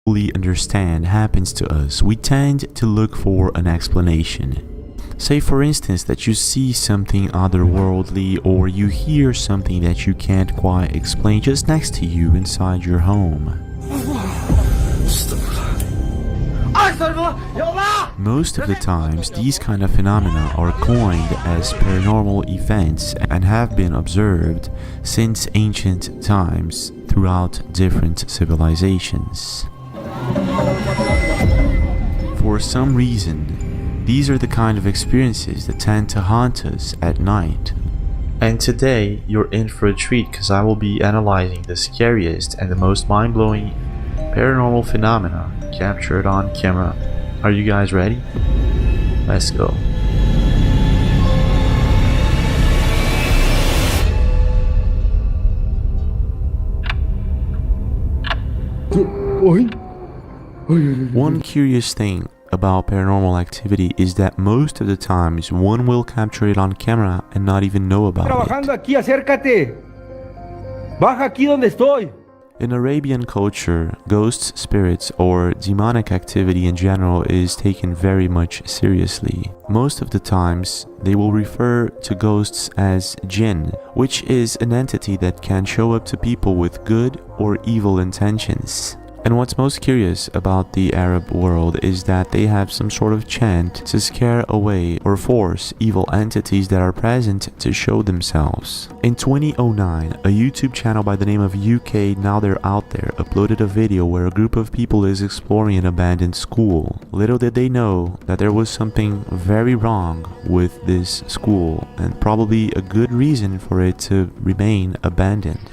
fully understand happens to us, we tend to look for an explanation. Say for instance that you see something otherworldly or you hear something that you can't quite explain just next to you inside your home. Most of the times, these kind of phenomena are coined as paranormal events and have been observed since ancient times throughout different civilizations. For some reason, these are the kind of experiences that tend to haunt us at night. And today, you're in for a treat because I will be analyzing the scariest and the most mind-blowing paranormal phenomena captured on camera. Are you guys ready? Let's go. One curious thing about paranormal activity is that most of the times one will capture it on camera and not even know about it. In Arabian culture, ghosts, spirits, or demonic activity in general is taken very much seriously. Most of the times, they will refer to ghosts as jinn, which is an entity that can show up to people with good or evil intentions. And what's most curious about the Arab world is that they have some sort of chant to scare away or force evil entities that are present to show themselves. In 2009, a YouTube channel by the name of UK Now They're Out There uploaded a video where a group of people is exploring an abandoned school. Little did they know that there was something very wrong with this school, and probably a good reason for it to remain abandoned.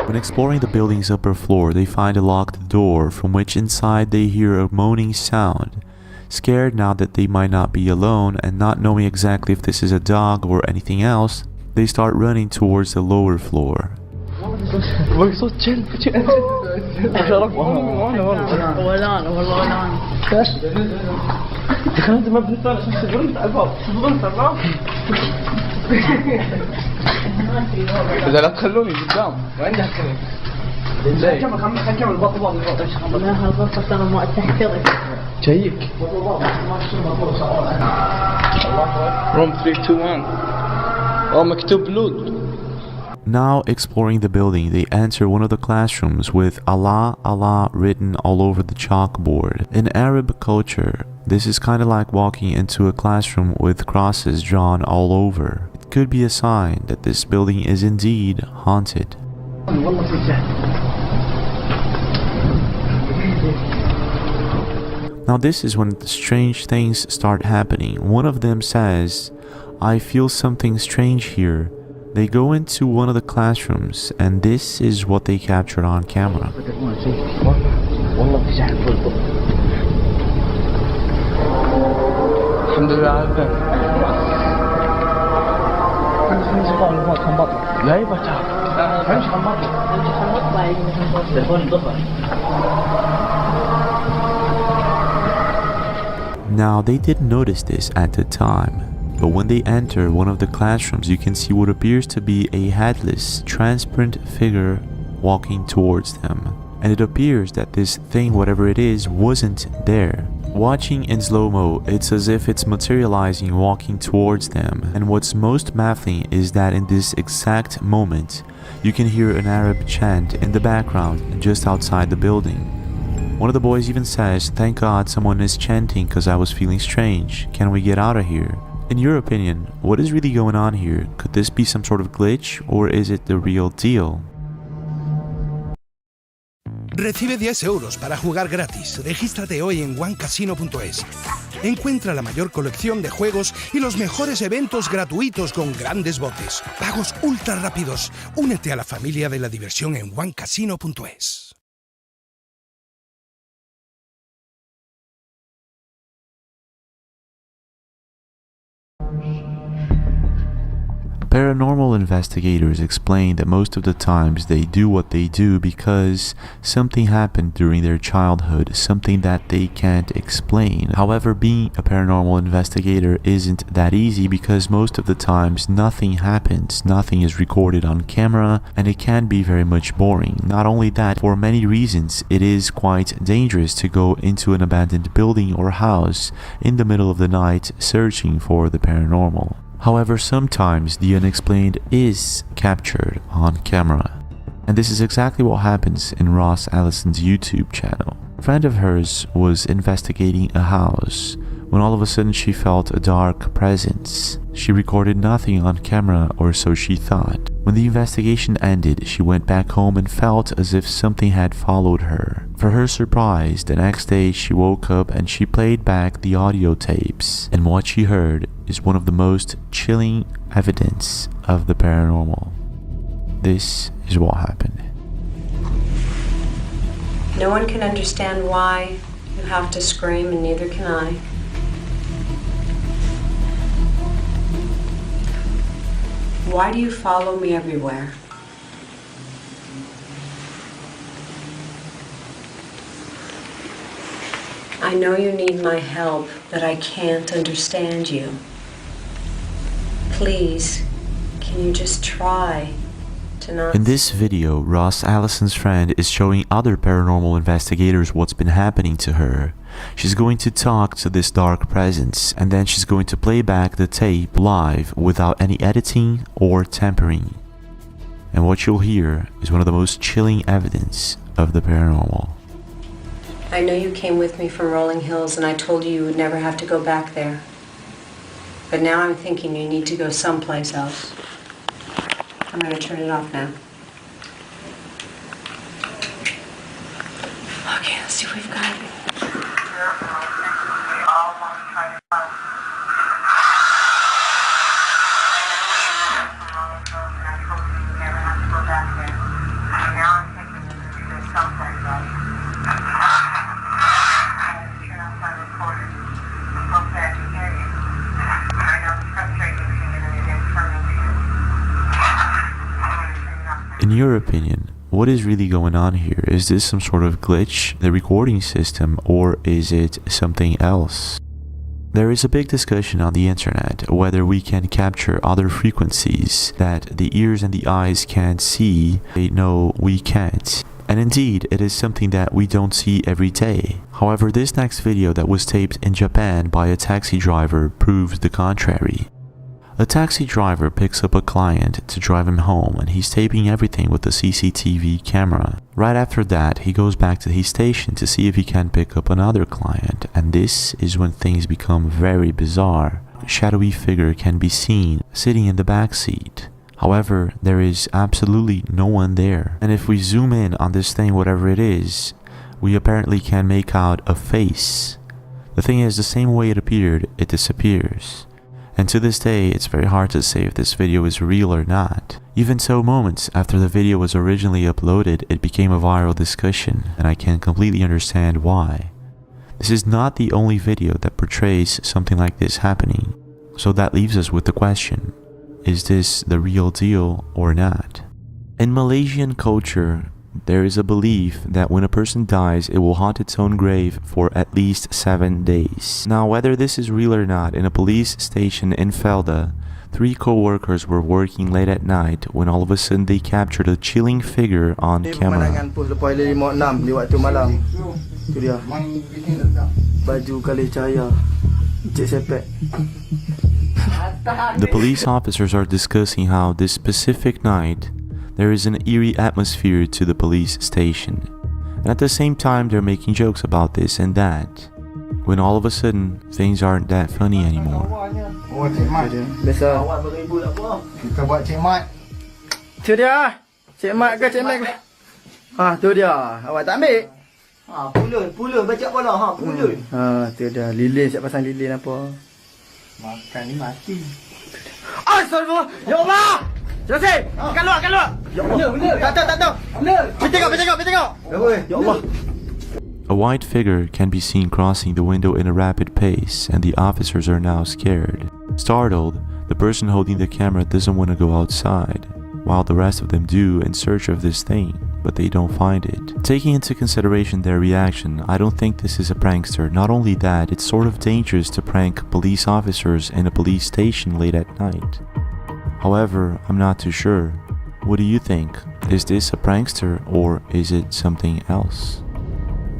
When exploring the building's upper floor, they find a locked door from which inside they hear a moaning sound. Scared now that they might not be alone and not knowing exactly if this is a dog or anything else, they start running towards the lower floor. إذا لا تخلوني قدام وين داخلين؟ خلينا نكمل بطل لا هالغرفة ترى ما تحترق جايك room 321 مكتوب لود. Now exploring the building, they enter one of the classrooms with Allah, Allah written all over the chalkboard. In Arab culture, this is kind of like walking into a classroom with crosses drawn all over. It could be a sign that this building is indeed haunted. Now this is when the strange things start happening. One of them says, "I feel something strange here." They go into one of the classrooms and this is what they captured on camera. Now they didn't notice this at the time, but when they enter one of the classrooms you can see what appears to be a headless, transparent figure walking towards them. And it appears that this thing, whatever it is, wasn't there. Watching in slow-mo, it's as if it's materializing walking towards them. And what's most baffling is that in this exact moment, you can hear an Arab chant in the background just outside the building. One of the boys even says, "Thank God someone is chanting because I was feeling strange. Can we get out of here?" In your opinion, what is really going on here? Could this be some sort of glitch or is it the real deal? Recibe 10 euros para jugar gratis. Regístrate hoy en onecasino.es. Encuentra la mayor colección de juegos y los mejores eventos gratuitos con grandes botes. Pagos ultra rápidos. Únete a la familia de la diversión en onecasino.es. Paranormal investigators explain that most of the times they do what they do because something happened during their childhood, something that they can't explain. However, being a paranormal investigator isn't that easy because most of the times nothing happens, nothing is recorded on camera, and it can be very much boring. Not only that, for many reasons, it is quite dangerous to go into an abandoned building or house in the middle of the night searching for the paranormal. However, sometimes the unexplained is captured on camera. And this is exactly what happens in Ross Allison's YouTube channel. A friend of hers was investigating a house when all of a sudden she felt a dark presence. She recorded nothing on camera, or so she thought. When the investigation ended, she went back home and felt as if something had followed her. For her surprise, the next day she woke up and she played back the audio tapes, and what she heard is one of the most chilling evidence of the paranormal. This is what happened. No one can understand why you have to scream, and neither can I. Why do you follow me everywhere? I know you need my help, but I can't understand you. Please, can you just try to not... In this video, Ross Allison's friend is showing other paranormal investigators what's been happening to her. She's going to talk to this dark presence, and then she's going to play back the tape live without any editing or tampering. And what you'll hear is one of the most chilling evidence of the paranormal. I know you came with me from Rolling Hills, and I told you you would never have to go back there. But now I'm thinking you need to go someplace else. I'm going to turn it off now. Okay, let's see what we've got. In your opinion, what is really going on here? Is this some sort of glitch in the recording system, or is it something else? There is a big discussion on the internet whether we can capture other frequencies that the ears and the eyes can't see. No, we can't. And indeed, it is something that we don't see every day. However, this next video that was taped in Japan by a taxi driver proves the contrary. A taxi driver picks up a client to drive him home, and he's taping everything with the CCTV camera. Right after that, he goes back to his station to see if he can pick up another client, and this is when things become very bizarre. A shadowy figure can be seen sitting in the back seat. However, there is absolutely no one there. And if we zoom in on this thing, whatever it is, we apparently can make out a face. The thing is, the same way it appeared, it disappears. And to this day, it's very hard to say if this video is real or not. Even so, moments after the video was originally uploaded, it became a viral discussion, and I can completely understand why. This is not the only video that portrays something like this happening. So that leaves us with the question, is this the real deal or not? In Malaysian culture, there is a belief that when a person dies, it will haunt its own grave for at least 7 days. Now, whether this is real or not, in a police station in Felda, 3 co-workers were working late at night when all of a sudden they captured a chilling figure on camera. The police officers are discussing how this specific night there is an eerie atmosphere to the police station, and at the same time they're making jokes about this and that, when all of a sudden things aren't that funny anymore. Tu dia. Awak tak ambil? Pula baca bola ha, pula. Tu dia. Lilin, siap pasang lilin apa. Makan ni mati. Astagfirullah. Ya Allah. Selesai. Keluar. Ya Allah. Tak tahu. Pergi tengok. Ya Allah. A white figure can be seen crossing the window in a rapid pace, and the officers are now scared. Startled, the person holding the camera doesn't want to go outside, while the rest of them do in search of this thing, but they don't find it. Taking into consideration their reaction, I don't think this is a prankster. Not only that, it's sort of dangerous to prank police officers in a police station late at night. However, I'm not too sure. What do you think? Is this a prankster or is it something else?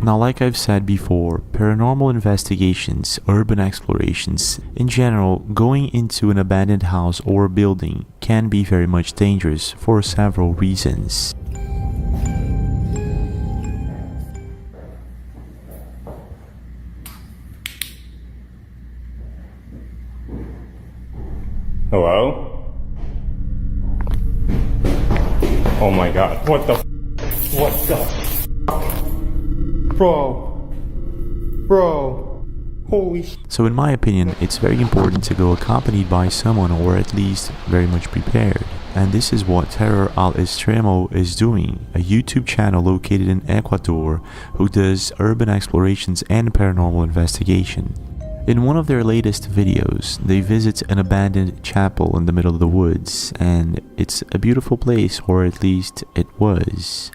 Now, like I've said before, paranormal investigations, urban explorations, in general, going into an abandoned house or building can be very much dangerous for several reasons. Hello? Oh my god, what the Bro, holy sh**. So in my opinion, it's very important to go accompanied by someone or at least very much prepared. And this is what Terror al Extremo is doing, a YouTube channel located in Ecuador who does urban explorations and paranormal investigation. In one of their latest videos, they visit an abandoned chapel in the middle of the woods, and it's a beautiful place, or at least it was.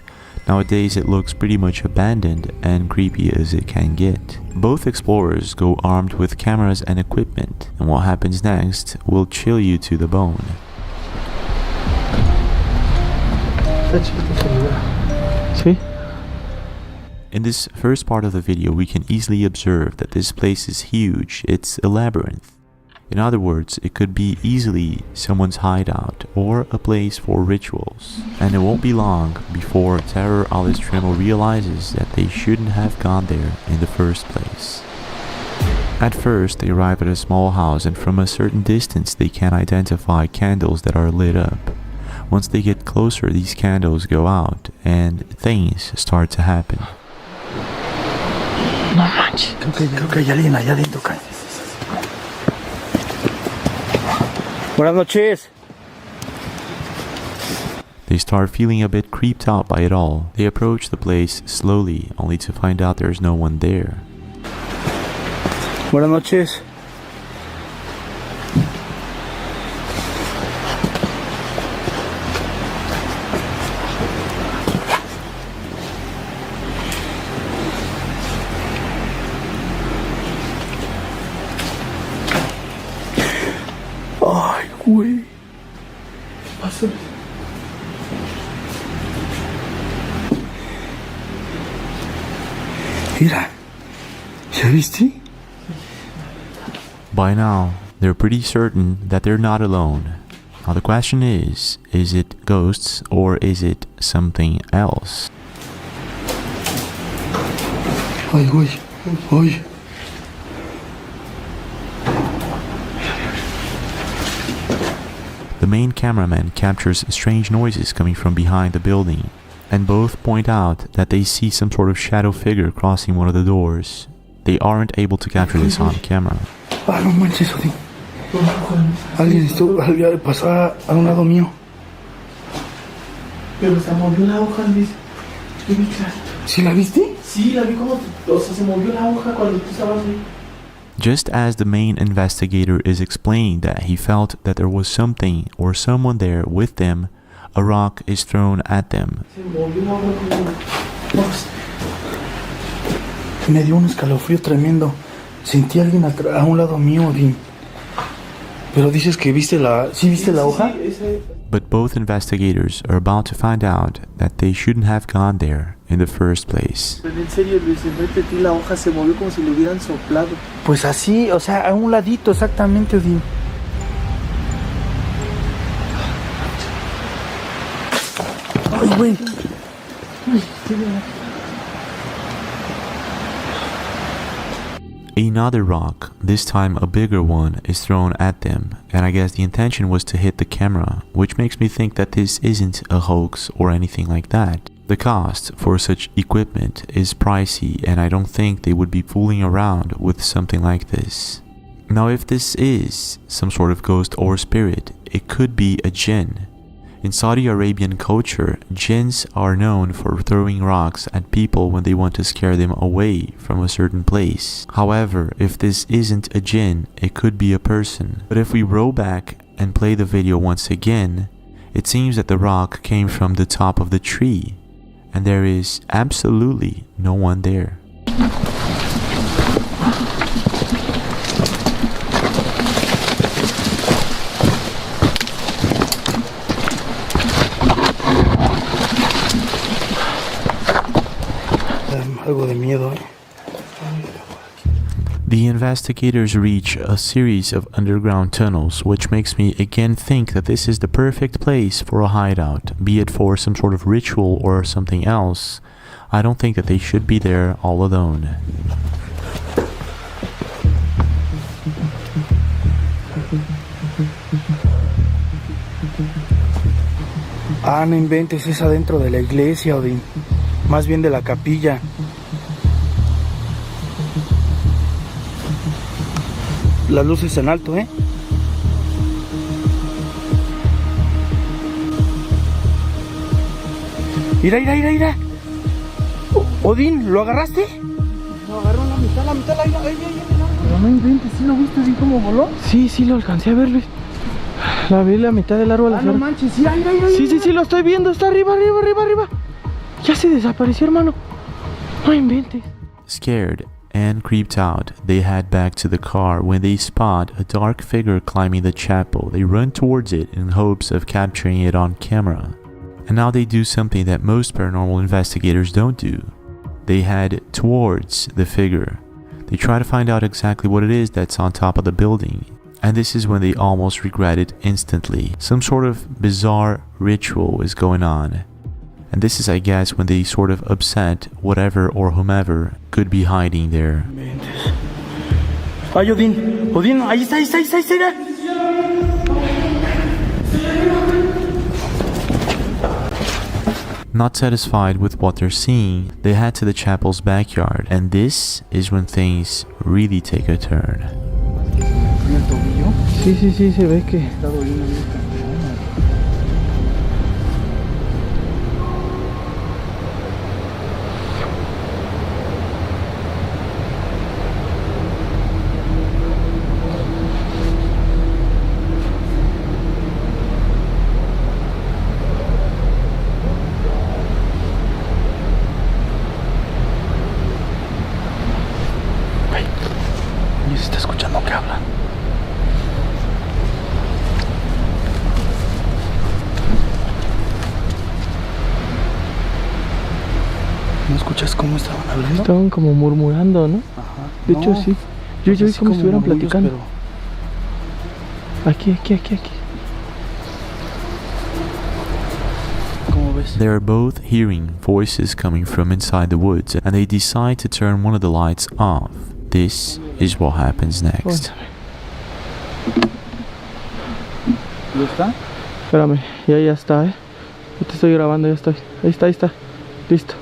Nowadays it looks pretty much abandoned and creepy as it can get. Both explorers go armed with cameras and equipment, and what happens next will chill you to the bone. See? In this first part of the video, we can easily observe that this place is huge. It's a labyrinth. In other words, it could be easily someone's hideout or a place for rituals. And it won't be long before Terror al Extremo realizes that they shouldn't have gone there in the first place. At first, they arrive at a small house, and from a certain distance they can identify candles that are lit up. Once they get closer, these candles go out and things start to happen. No manches. Creo que hay alguien allá adentro, Buenas noches. They start feeling a bit creeped out by it all. They approach the place slowly, only to find out there's no one there. Buenas noches. Ay, güey. Pasó. Mira. ¿Ya viste? By now, they're pretty certain that they're not alone. Now the question is it ghosts or is it something else? Ay, güey. Ay. The main cameraman captures strange noises coming from behind the building, and both point out that they see some sort of shadow figure crossing one of the doors. They aren't able to capture this on camera. Ah, no manches, Odín. Alguien pasó a un lado mío. Pero se movió la hoja, Luis. ¿Sí la viste? Sí, la vi como... O sea, se movió la hoja cuando tú estabas ahí. Just as the main investigator is explaining that he felt that there was something or someone there with them, a rock is thrown at them. Se movió la hoja como... Me dio un escalofrío tremendo. Sentí a alguien a un lado mío, Odín. Pero dices que viste la... ¿Sí viste la hoja? Sí, ese... But both investigators are about to find out that they shouldn't have gone there in the first place. Pero en serio, Luis, enfrente de ti la hoja se movió como si le hubieran soplado. Pues así, o sea, a un ladito, exactamente, Odín. Ay, güey. Another rock, this time a bigger one, is thrown at them, and I guess the intention was to hit the camera, which makes me think that this isn't a hoax or anything like that. The cost for such equipment is pricey, and I don't think they would be fooling around with something like this. Now, if this is some sort of ghost or spirit, it could be a jinn. In Saudi Arabian culture, jinns are known for throwing rocks at people when they want to scare them away from a certain place. However, if this isn't a jinn, it could be a person. But if we roll back and play the video once again, it seems that the rock came from the top of the tree, and there is absolutely no one there. Algo de miedo, The investigators reach a series of underground tunnels, which makes me again think that this is the perfect place for a hideout, be it for some sort of ritual or something else. I don't think that they should be there all alone. Ah, no inventes, es adentro de la iglesia, Odín. Más bien de la capilla. Las luces en alto, Mira. Odín, ¿lo agarraste? Lo agarró la mitad, ahí. Pero no inventes, ¿sí lo viste así como voló? Sí, lo alcancé a ver, Luis. La vi la mitad del árbol. No manches, sí, ahí. Sí, lo estoy viendo, está arriba. Ya se desapareció, hermano. No inventes. Scared and creeped out, they head back to the car when they spot a dark figure climbing the chapel. They run towards it in hopes of capturing it on camera. And now they do something that most paranormal investigators don't do. They head towards the figure. They try to find out exactly what it is that's on top of the building. And this is when they almost regret it instantly. Some sort of bizarre ritual is going on. And this is, I guess, when they sort of upset whatever or whomever could be hiding there. Ay, Odín, ahí está. Not satisfied with what they're seeing, they head to the chapel's backyard, and this is when things really take a turn. Sí, se ve que... Se está escuchando que hablan. ¿No escuchas cómo estaban hablando? Estaban como murmurando, ¿no? Ajá. De hecho, sí. Yo vi como si estuvieran murmullos, platicando. Pero... Aquí. ¿Cómo ves? They're both hearing voices coming from inside the woods, and they decide to turn one of the lights off. This is what happens next. ¿Ya está? Espérame, ya está, Yo te estoy grabando, ya estoy. Ahí está. Listo.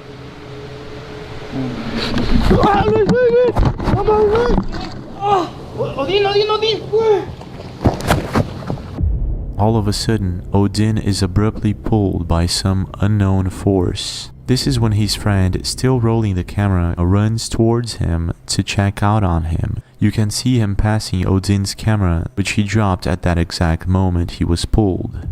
¡Ah, Luis! ¡Vamos, Luis! ¡Ah! ¡Odín! All of a sudden, Odin is abruptly pulled by some unknown force. This is when his friend, still rolling the camera, runs towards him to check out on him. You can see him passing Odin's camera, which he dropped at that exact moment he was pulled.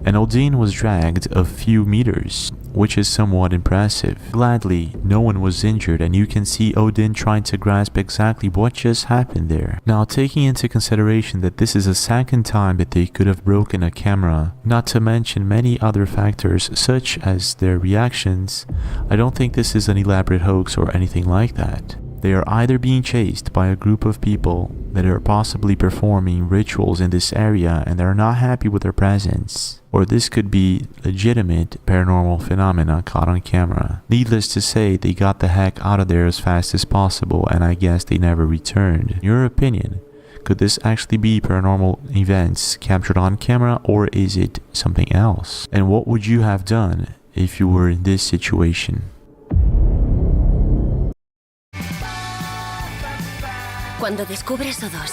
And Odin was dragged a few meters, which is somewhat impressive. Gladly, no one was injured, and you can see Odin trying to grasp exactly what just happened there. Now, taking into consideration that this is the second time that they could have broken a camera, not to mention many other factors such as their reactions, I don't think this is an elaborate hoax or anything like that. They are either being chased by a group of people that are possibly performing rituals in this area and they're not happy with their presence, or this could be legitimate paranormal phenomena caught on camera. Needless to say, they got the heck out of there as fast as possible, and I guess they never returned. In your opinion, could this actually be paranormal events captured on camera, or is it something else? And what would you have done if you were in this situation. Cuando descubres O2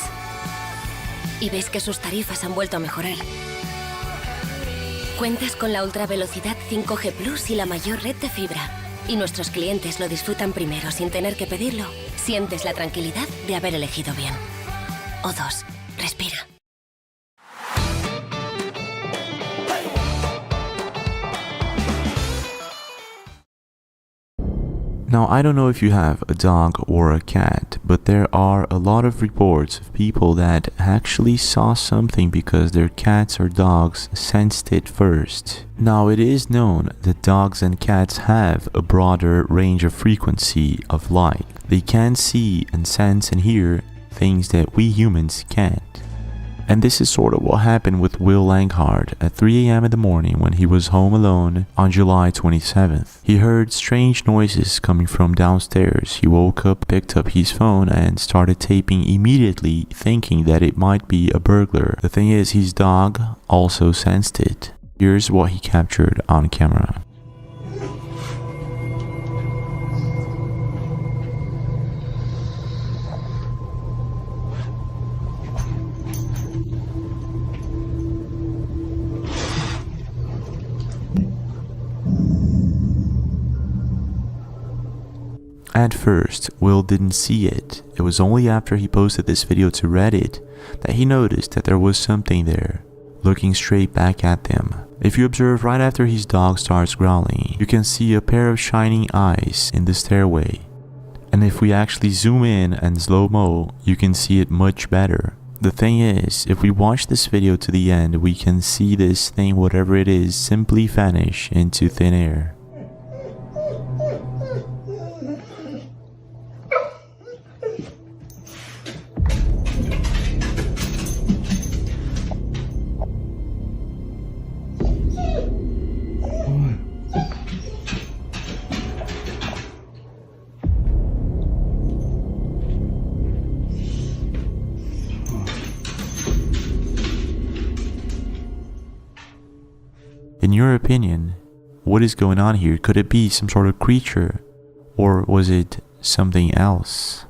y ves que sus tarifas han vuelto a mejorar, cuentas con la ultravelocidad 5G Plus y la mayor red de fibra. Y nuestros clientes lo disfrutan primero sin tener que pedirlo. Sientes la tranquilidad de haber elegido bien. O2. Respira. Now, I don't know if you have a dog or a cat, but there are a lot of reports of people that actually saw something because their cats or dogs sensed it first. Now, it is known that dogs and cats have a broader range of frequency of light. They can see and sense and hear things that we humans can't. And this is sort of what happened with Will Langhart at 3 a.m. in the morning when he was home alone on July 27th. He heard strange noises coming from downstairs. He woke up, picked up his phone, and started taping immediately, thinking that it might be a burglar. The thing is, his dog also sensed it. Here's what he captured on camera. At first, Will didn't see it. It was only after he posted this video to Reddit that he noticed that there was something there, looking straight back at them. If you observe right after his dog starts growling, you can see a pair of shining eyes in the stairway. And if we actually zoom in and slow-mo, you can see it much better. The thing is, if we watch this video to the end, we can see this thing, whatever it is, simply vanish into thin air. In your opinion, what is going on here? Could it be some sort of creature? Or was it something else?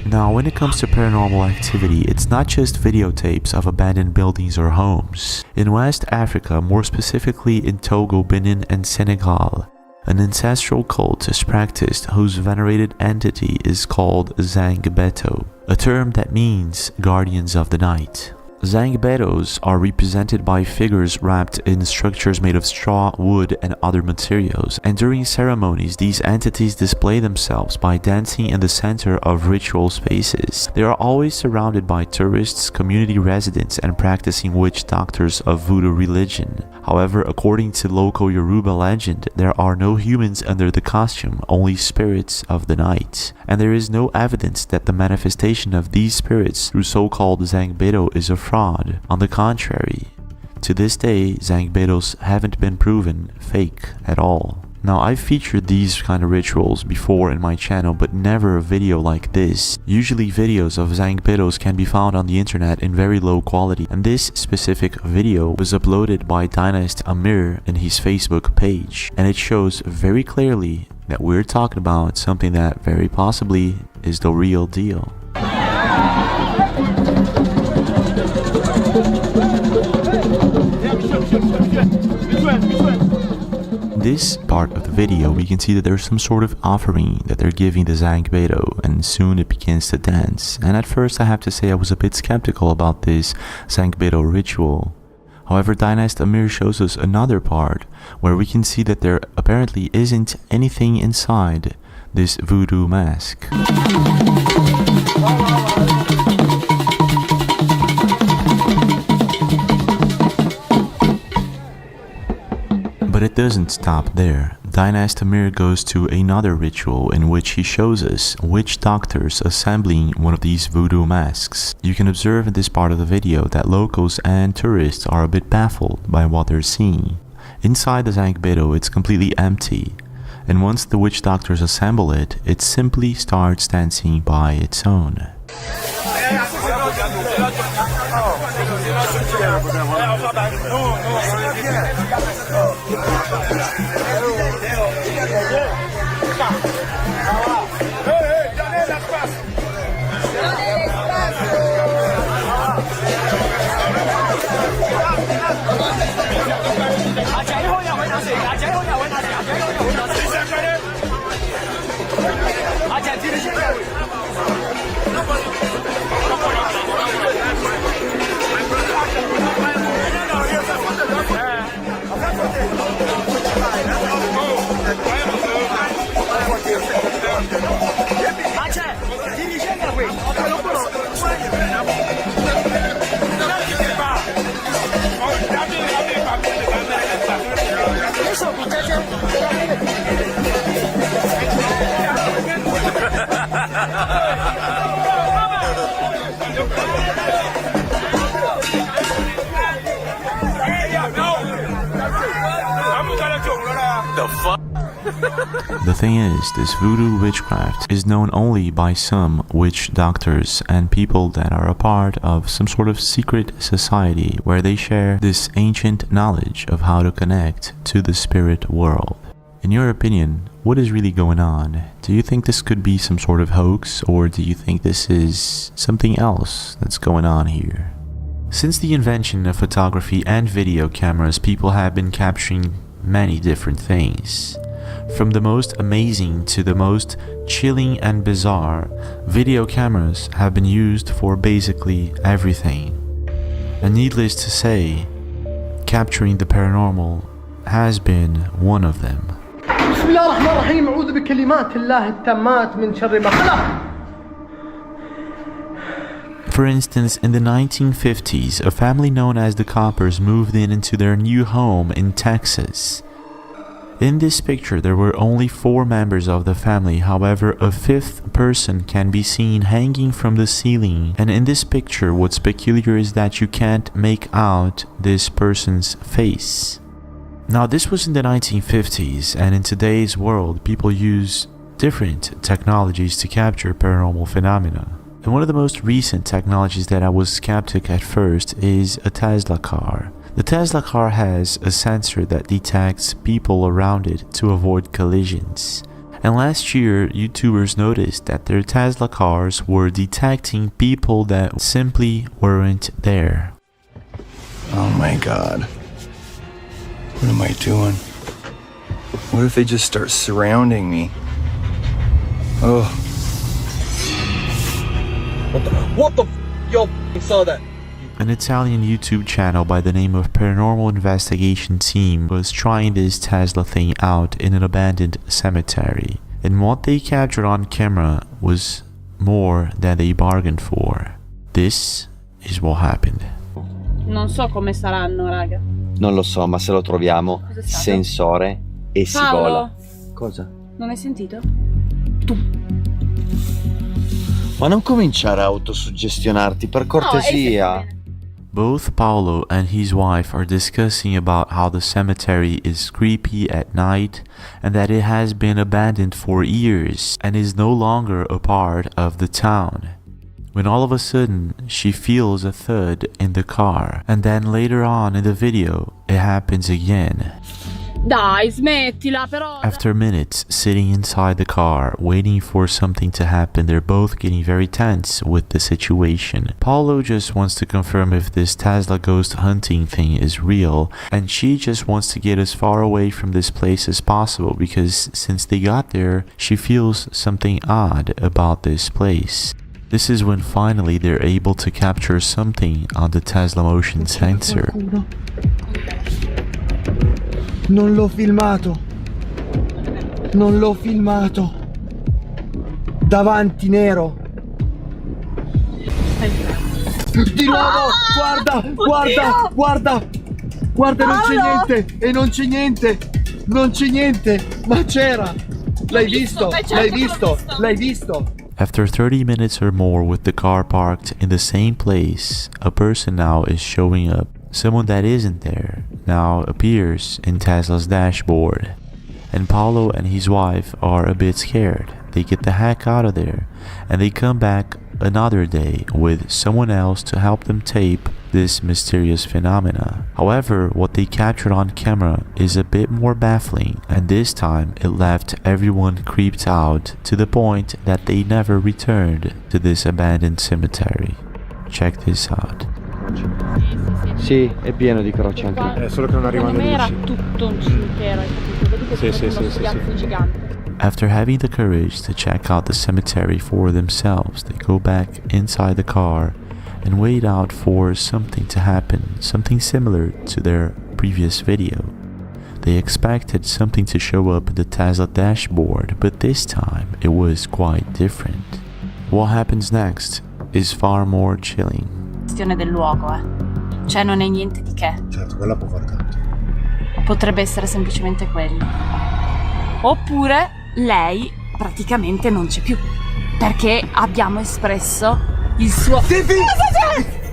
Now, when it comes to paranormal activity, it's not just videotapes of abandoned buildings or homes. In West Africa, more specifically in Togo, Benin, and Senegal, an ancestral cult is practiced whose venerated entity is called Zangbeto, a term that means guardians of the night. Zangbetos are represented by figures wrapped in structures made of straw, wood, and other materials, and during ceremonies, these entities display themselves by dancing in the center of ritual spaces. They are always surrounded by tourists, community residents, and practicing witch doctors of voodoo religion. However, according to local Yoruba legend, there are no humans under the costume, only spirits of the night. And there is no evidence that the manifestation of these spirits through so-called Zangbeto is a fraud. On the contrary, to this day, Zangbetos haven't been proven fake at all. Now, I've featured these kind of rituals before in my channel, but never a video like this. Usually videos of Zangbetos can be found on the internet in very low quality, and this specific video was uploaded by Dynast Amir in his Facebook page, and it shows very clearly that we're talking about something that very possibly is the real deal. This part of the video, we can see that there's some sort of offering that they're giving the Zangbeto, and soon it begins to dance. And at first, I have to say I was a bit skeptical about this Zangbeto ritual. However, Dynast Amir shows us another part where we can see that there apparently isn't anything inside this voodoo mask. But it doesn't stop there. Dynast Amir goes to another ritual in which he shows us witch doctors assembling one of these voodoo masks. You can observe in this part of the video that locals and tourists are a bit baffled by what they're seeing. Inside the Zangbeto, it's completely empty, and once the witch doctors assemble it, it simply starts dancing by its own. The thing is, this voodoo witchcraft is known only by some witch doctors and people that are a part of some sort of secret society where they share this ancient knowledge of how to connect to the spirit world. In your opinion, what is really going on? Do you think this could be some sort of hoax, or do you think this is something else that's going on here? Since the invention of photography and video cameras, people have been capturing many different things. From the most amazing to the most chilling and bizarre, video cameras have been used for basically everything. And needless to say, capturing the paranormal has been one of them. بسم الله الرحمن الرحيم أعوذ بكلمات الله التامات من شر ما خلق. For instance, in the 1950s, a family known as the Coppers moved into their new home in Texas. In this picture, there were only 4 members of the family. However, a 5th person can be seen hanging from the ceiling. And in this picture, what's peculiar is that you can't make out this person's face. Now, this was in the 1950s, and in today's world, people use different technologies to capture paranormal phenomena. And one of the most recent technologies that I was skeptic at first is a Tesla car. The Tesla car has a sensor that detects people around it to avoid collisions. And last year, YouTubers noticed that their Tesla cars were detecting people that simply weren't there. Oh my god. What am I doing? What if they just start surrounding me? Oh. What the Yo, saw that. An Italian YouTube channel by the name of Paranormal Investigation Team was trying this Tesla thing out in an abandoned cemetery. And what they captured on camera was more than they bargained for. This is what happened. Non so come saranno, raga. Non lo so, ma se lo troviamo, sensore e si Paolo, vola. Cosa? non hai sentito? Ma non cominciare a autosuggestionarti, per cortesia. Both Paolo and his wife are discussing about how the cemetery is creepy at night and that it has been abandoned for years and is no longer a part of the town. When all of a sudden she feels a thud in the car, and then later on in the video it happens again. Dai, smettila però. After minutes sitting inside the car waiting for something to happen, they're both getting very tense with the situation. Paulo just wants to confirm if this Tesla ghost hunting thing is real, and she just wants to get as far away from this place as possible because since they got there, she feels something odd about this place. This is when finally they're able to capture something on the Tesla motion sensor. Non l'ho filmato. Non l'ho filmato. Davanti nero. Di nuovo! Guarda! Guarda! Guarda! Guarda, non c'è niente! E non c'è niente! Non c'è niente! Ma c'era! L'hai visto? L'hai visto? L'hai visto? After 30 minutes or more with the car parked in the same place, a person now is showing up. Someone that isn't there now appears in Tesla's dashboard. And Paulo and his wife are a bit scared. They get the heck out of there and they come back another day with someone else to help them tape this mysterious phenomena. However, what they captured on camera is a bit more baffling, and this time it left everyone creeped out to the point that they never returned to this abandoned cemetery. Check this out. Sì, è pieno di croci anche. Solo che non arrivano Secondo me era luci. tutto un cimitero, hai capito? Vedi che Sì, c'è sì, uno sì, spiazzo sì. gigante. After having the courage to check out the cemetery for themselves, they go back inside the car and wait out for something to happen, something similar to their previous video. They expected something to show up in the Tesla dashboard, but this time it was quite different. What happens next is far more chilling. Questione del luogo, Cioè non è niente di che. Certo, quella può far tanto. Potrebbe essere semplicemente quello. Oppure lei praticamente non c'è più. Perché abbiamo espresso il suo... Tifi!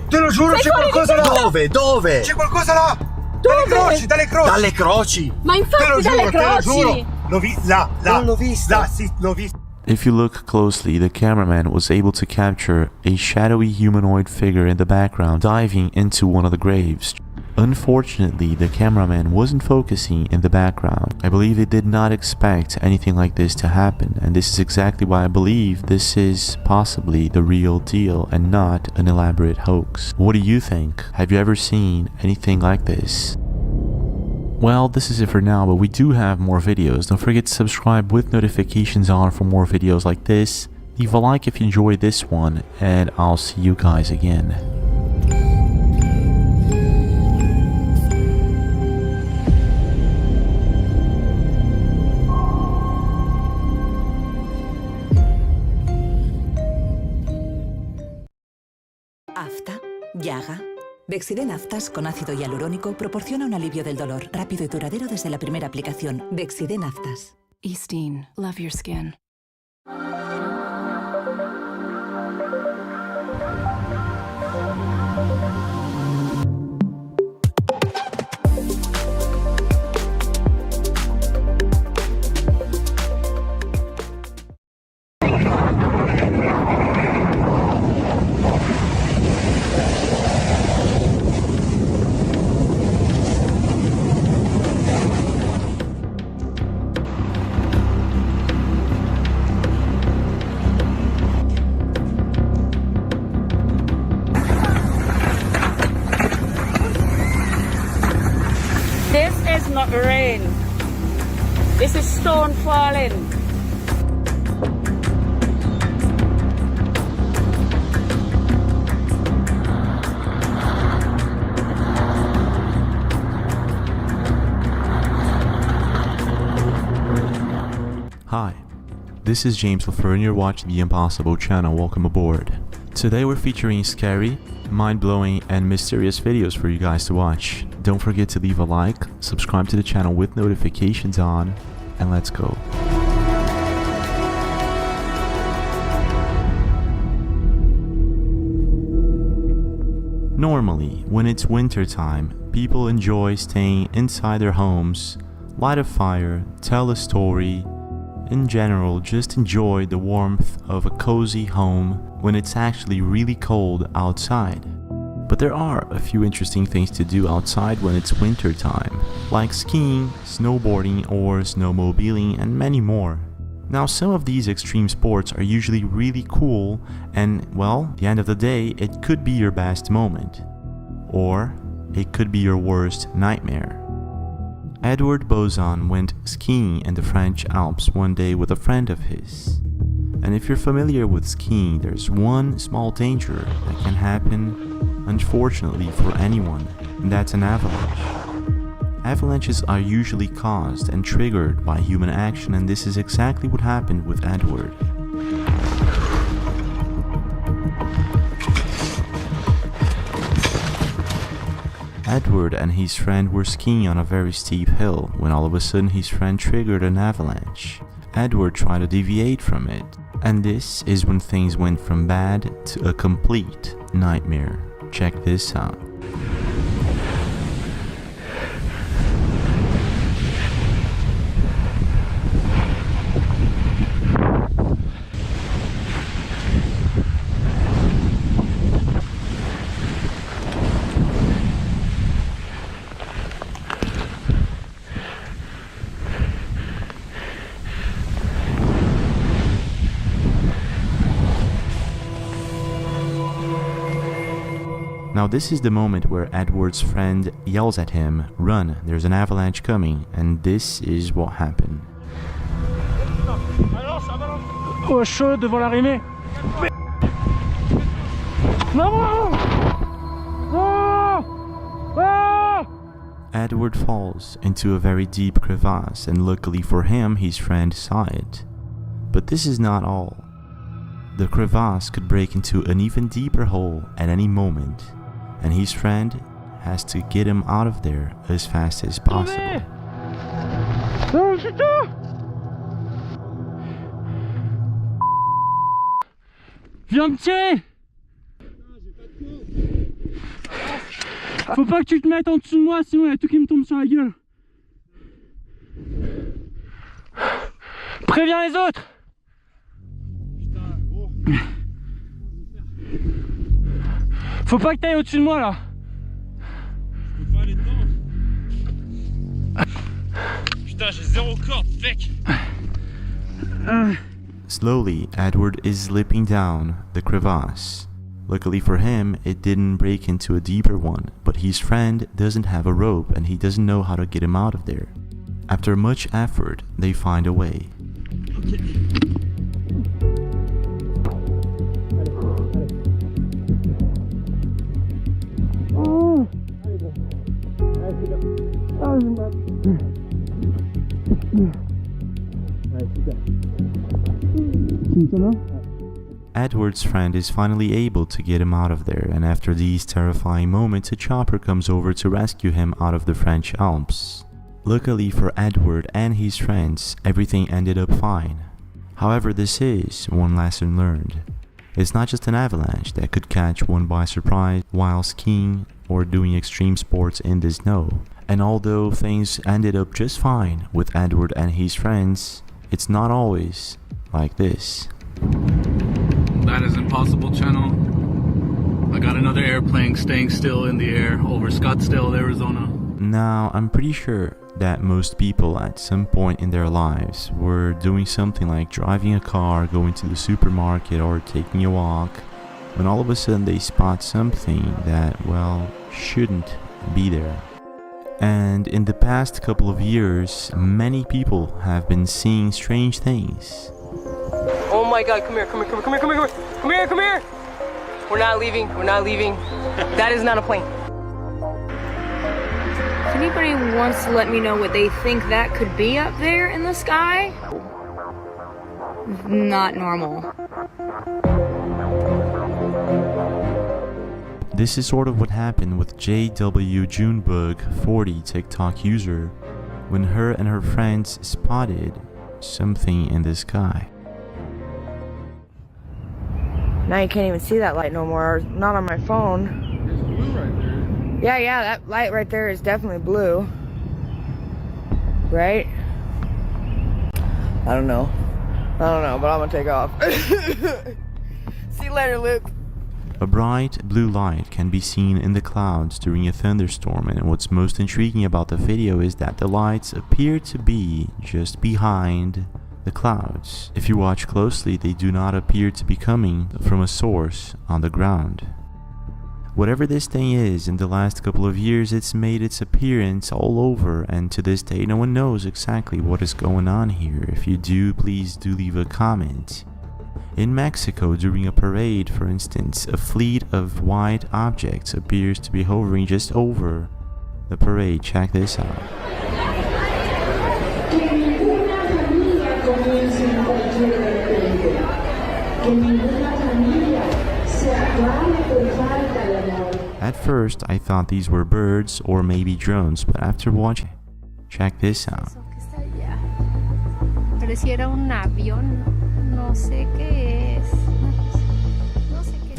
Te lo giuro, c'è qualcosa là! Dove? C'è qualcosa là! Dalle croci! Dalle croci! Ma infatti dalle croci! L'ho vista! Non l'ho vista! Sì, l'ho vista! If you look closely, the cameraman was able to capture a shadowy humanoid figure in the background diving into one of the graves. Unfortunately, the cameraman wasn't focusing in the background. I believe they did not expect anything like this to happen, and this is exactly why I believe this is possibly the real deal and not an elaborate hoax. What do you think? Have you ever seen anything like this? Well, this is it for now, but we do have more videos. Don't forget to subscribe with notifications on for more videos like this. Leave a like if you enjoyed this one, and I'll see you guys again. Afta, llaga. Bexiden Aftas con ácido hialurónico proporciona un alivio del dolor rápido y duradero desde la primera aplicación. Bexiden Aftas. Eastine, love your skin. This is not rain. This is stone falling. Hi, this is James Laffer and you're watching the Impossible channel. Welcome aboard. Today we're featuring scary, mind-blowing, and mysterious videos for you guys to watch. Don't forget to leave a like, subscribe to the channel with notifications on, and let's go. Normally, when it's winter time, people enjoy staying inside their homes, light a fire, tell a story. In general, just enjoy the warmth of a cozy home when it's actually really cold outside. But there are a few interesting things to do outside when it's winter time, like skiing, snowboarding, or snowmobiling, and many more. Now, some of these extreme sports are usually really cool, and, well, at the end of the day, it could be your best moment. Or, it could be your worst nightmare. Edward Bozon went skiing in the French Alps one day with a friend of his. And if you're familiar with skiing, there's one small danger that can happen, unfortunately for anyone, and that's an avalanche. Avalanches are usually caused and triggered by human action, and this is exactly what happened with Edward. Edward and his friend were skiing on a very steep hill when all of a sudden his friend triggered an avalanche. Edward tried to deviate from it, and this is when things went from bad to a complete nightmare. Check this out. Now this is the moment where Edward's friend yells at him, "Run, there's an avalanche coming," and this is what happened. Oh, chaud devant l'arrivée. Non! Edward falls into a very deep crevasse, and luckily for him, his friend saw it. But this is not all. The crevasse could break into an even deeper hole at any moment, and his friend has to get him out of there as fast as possible. Viens me tirer! Faut pas que tu te mettes en dessous de moi, sinon il y a tout qui me tombe sur la gueule. Préviens les autres! Faut pas que t'ailles au-dessus de moi là! Je peux pas aller dedans! Putain, j'ai zéro corde, fake! Slowly, Edward is slipping down the crevasse. Luckily for him, it didn't break into a deeper one, but his friend doesn't have a rope and he doesn't know how to get him out of there. After much effort, they find a way. Edward's friend is finally able to get him out of there, and after these terrifying moments, a chopper comes over to rescue him out of the French Alps. Luckily for Edward and his friends, everything ended up fine. However, this is one lesson learned. It's not just an avalanche that could catch one by surprise while skiing or doing extreme sports in the snow. And although things ended up just fine with Edward and his friends, it's not always like this. That is Impossible Channel. I got another airplane staying still in the air over Scottsdale, Arizona. Now, I'm pretty sure that most people at some point in their lives were doing something like driving a car, going to the supermarket, or taking a walk, when all of a sudden they spot something that, well, shouldn't be there. And in the past couple of years, many people have been seeing strange things. Oh my god, come here, come here, come here, come here, come here, come here, come here! We're not leaving, we're not leaving. That is not a plane. If anybody wants to let me know what they think that could be up there in the sky, not normal. This is sort of what happened with JW Junebug 40 TikTok user when her and her friends spotted something in the sky. Now you can't even see that light no more, not on my phone. There's blue right there. Yeah, that light right there is definitely blue. Right? I don't know, but I'm gonna take off. See you later, Luke. A bright blue light can be seen in the clouds during a thunderstorm, and what's most intriguing about the video is that the lights appear to be just behind the clouds. If you watch closely, they do not appear to be coming from a source on the ground. Whatever this thing is, in the last couple of years it's made its appearance all over, and to this day no one knows exactly what is going on here. If you do, please do leave a comment. In Mexico, during a parade, for instance, a fleet of white objects appears to be hovering just over the parade. Check this out. At first, I thought these were birds or maybe drones, but after watching, check this out. Pareciera un avión, no sé qué es.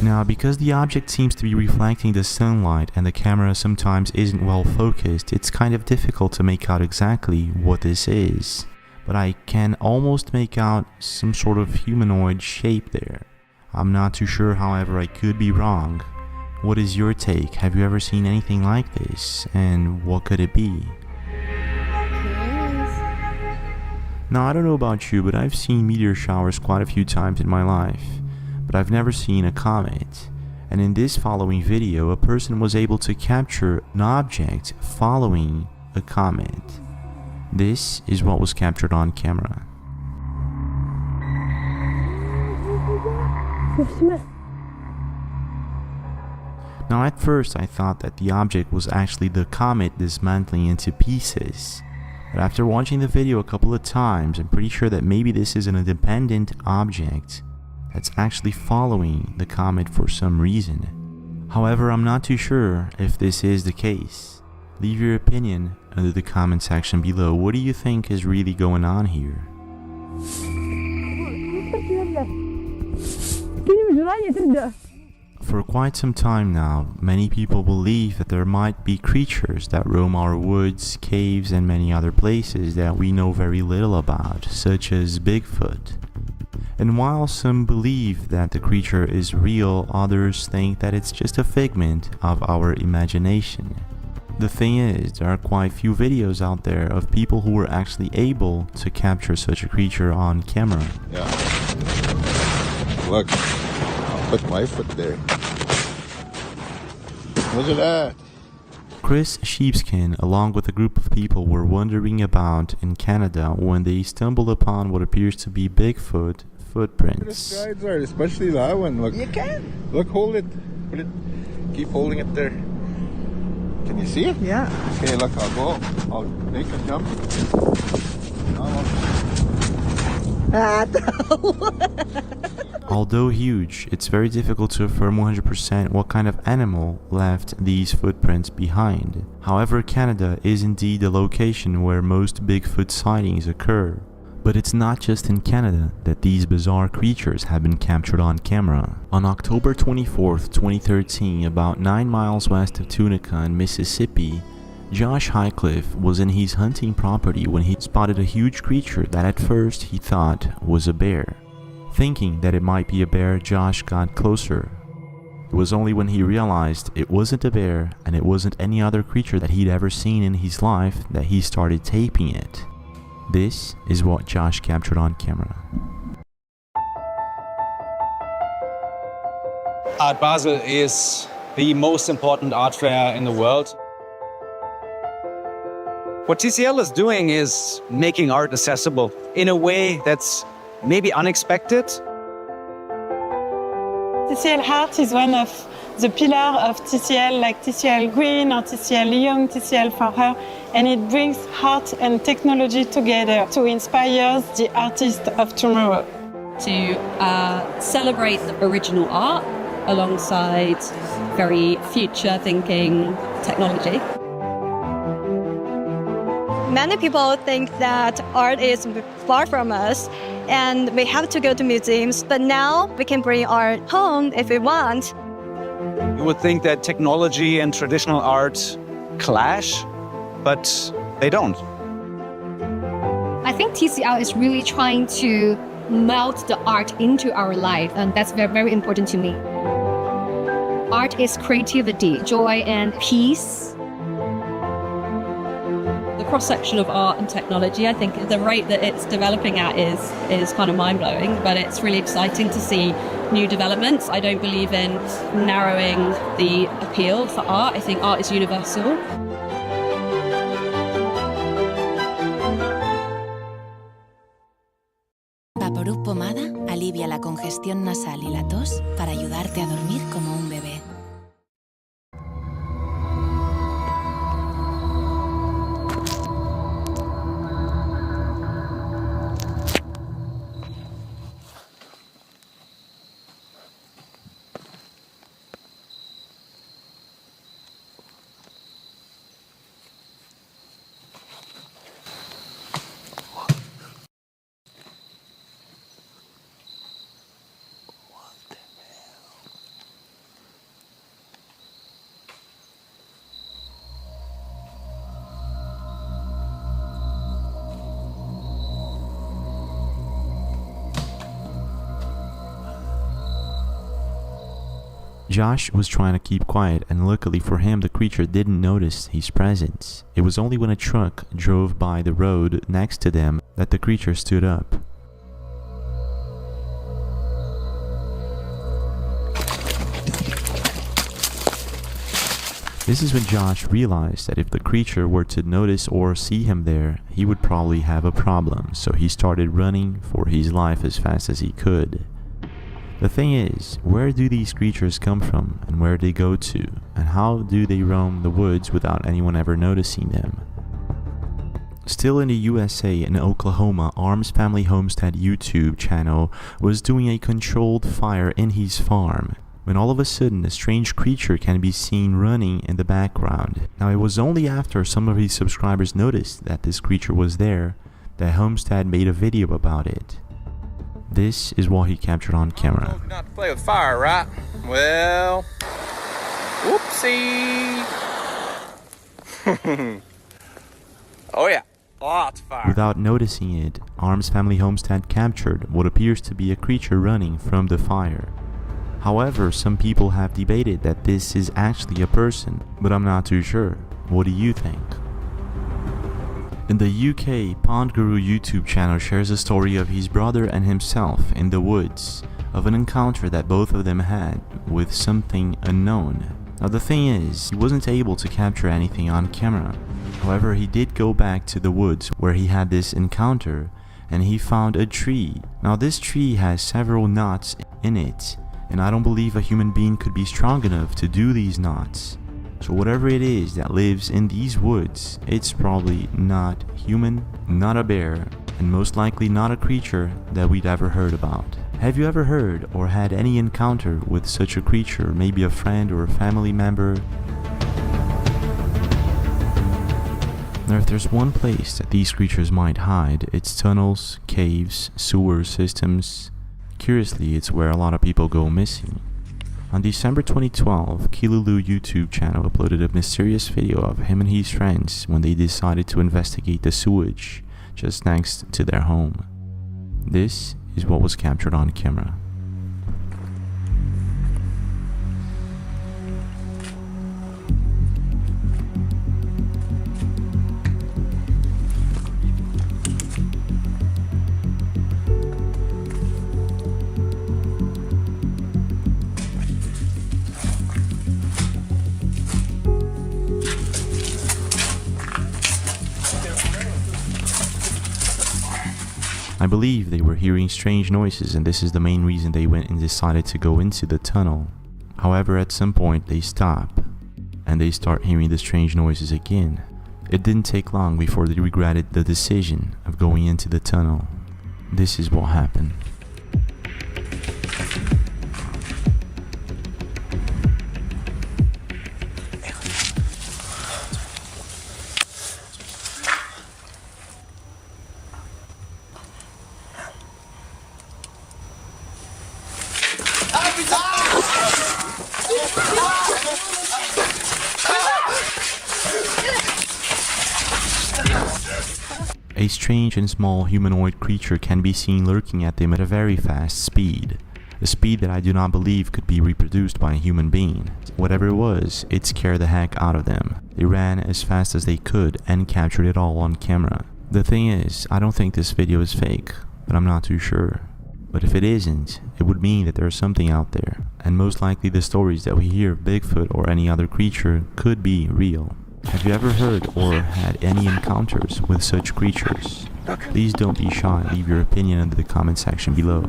Now, because the object seems to be reflecting the sunlight and the camera sometimes isn't well focused, it's kind of difficult to make out exactly what this is. But I can almost make out some sort of humanoid shape there. I'm not too sure, however, I could be wrong. What is your take? Have you ever seen anything like this? And what could it be? Now, I don't know about you, but I've seen meteor showers quite a few times in my life. But I've never seen a comet. And in this following video, a person was able to capture an object following a comet. This is what was captured on camera. Now at first I thought that the object was actually the comet dismantling into pieces. But after watching the video a couple of times, I'm pretty sure that maybe this is an independent object that's actually following the comet for some reason. However, I'm not too sure if this is the case. Leave your opinion under the comment section below. What do you think is really going on here? For quite some time now, many people believe that there might be creatures that roam our woods, caves, and many other places that we know very little about, such as Bigfoot. And while some believe that the creature is real, others think that it's just a figment of our imagination. The thing is, there are quite few videos out there of people who were actually able to capture such a creature on camera. Yeah. Look, I'll put my foot there. Look at that. Chris Sheepskin, along with a group of people, were wandering about in Canada when they stumbled upon what appears to be Bigfoot footprints. The strides are, especially that one. Look. You can. Look, hold it. Put it. Keep holding it there. Can you see it? Yeah. Okay, look, I'll go. I'll make a jump. Although huge, it's very difficult to affirm 100% what kind of animal left these footprints behind. However, Canada is indeed the location where most Bigfoot sightings occur. But it's not just in Canada that these bizarre creatures have been captured on camera. On October 24th, 2013, about 9 miles west of Tunica in Mississippi, Josh Highcliffe was in his hunting property when he spotted a huge creature that at first he thought was a bear. Thinking that it might be a bear, Josh got closer. It was only when he realized it wasn't a bear and it wasn't any other creature that he'd ever seen in his life that he started taping it. This is what Josh captured on camera. Art Basel is the most important art fair in the world. What TCL is doing is making art accessible in a way that's maybe unexpected. TCL Art is one of the pillars of TCL, like TCL Green or TCL Young, TCL for Her, and it brings art and technology together to inspire the artists of tomorrow. To celebrate the original art alongside very future-thinking technology. Many people think that art is far from us and we have to go to museums, but now we can bring art home if we want. You would think that technology and traditional art clash, but they don't. I think TCL is really trying to melt the art into our life, and that's very, very important to me. Art is creativity, joy, and peace. The cross-section of art and technology, I think the rate that it's developing at is kind of mind-blowing, but it's really exciting to see new developments. I don't believe in narrowing the appeal for art. I think art is universal. Vaporub Pomada alivia la congestión nasal y la tos para ayudarte a dormir como un bebé. Josh was trying to keep quiet, and luckily for him, the creature didn't notice his presence. It was only when a truck drove by the road next to them that the creature stood up. This is when Josh realized that if the creature were to notice or see him there, he would probably have a problem, so he started running for his life as fast as he could. The thing is, where do these creatures come from, and where do they go to, and how do they roam the woods without anyone ever noticing them? Still in the USA, in Oklahoma, Arm's Family Homestead YouTube channel was doing a controlled fire in his farm, when all of a sudden a strange creature can be seen running in the background. Now it was only after some of his subscribers noticed that this creature was there that Homestead made a video about it. This is what he captured on camera. Not to play with fire, right? Well, whoopsie. Oh yeah, lots of fire. Without noticing it, Arm's Family Homestead captured what appears to be a creature running from the fire. However, some people have debated that this is actually a person, but I'm not too sure. What do you think? In the UK, Pond Guru YouTube channel shares a story of his brother and himself in the woods, of an encounter that both of them had with something unknown. Now the thing is, he wasn't able to capture anything on camera. However, he did go back to the woods where he had this encounter, and he found a tree. Now this tree has several knots in it, and I don't believe a human being could be strong enough to do these knots. So whatever it is that lives in these woods, it's probably not human, not a bear, and most likely not a creature that we'd ever heard about. Have you ever heard or had any encounter with such a creature, maybe a friend or a family member? Now if there's one place that these creatures might hide, it's tunnels, caves, sewer systems. Curiously, it's where a lot of people go missing. On December 2012, Kilulu YouTube channel uploaded a mysterious video of him and his friends when they decided to investigate the sewage just next to their home. This is what was captured on camera. I believe they were hearing strange noises, and this is the main reason they went and decided to go into the tunnel. However, at some point they stop and they start hearing the strange noises again. It didn't take long before they regretted the decision of going into the tunnel. This is what happened. A strange and small humanoid creature can be seen lurking at them at a very fast speed. A speed that I do not believe could be reproduced by a human being. Whatever it was, it scared the heck out of them. They ran as fast as they could and captured it all on camera. The thing is, I don't think this video is fake, but I'm not too sure. But if it isn't, it would mean that there's something out there, and most likely the stories that we hear of Bigfoot or any other creature could be real. Have you ever heard or had any encounters with such creatures? Please don't be shy, leave your opinion in the comment section below.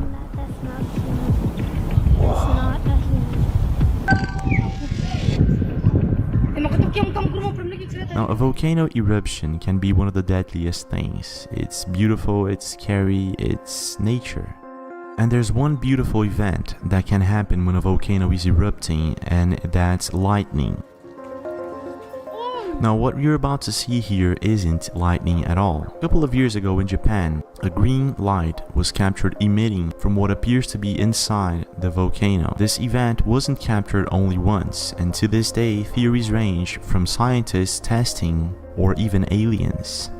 Now, a volcano eruption can be one of the deadliest things. It's beautiful, it's scary, it's nature. And there's one beautiful event that can happen when a volcano is erupting, and that's lightning. Now what you're about to see here isn't lightning at all. A couple of years ago in Japan, a green light was captured emitting from what appears to be inside the volcano. This event wasn't captured only once, and to this day theories range from scientists testing or even aliens.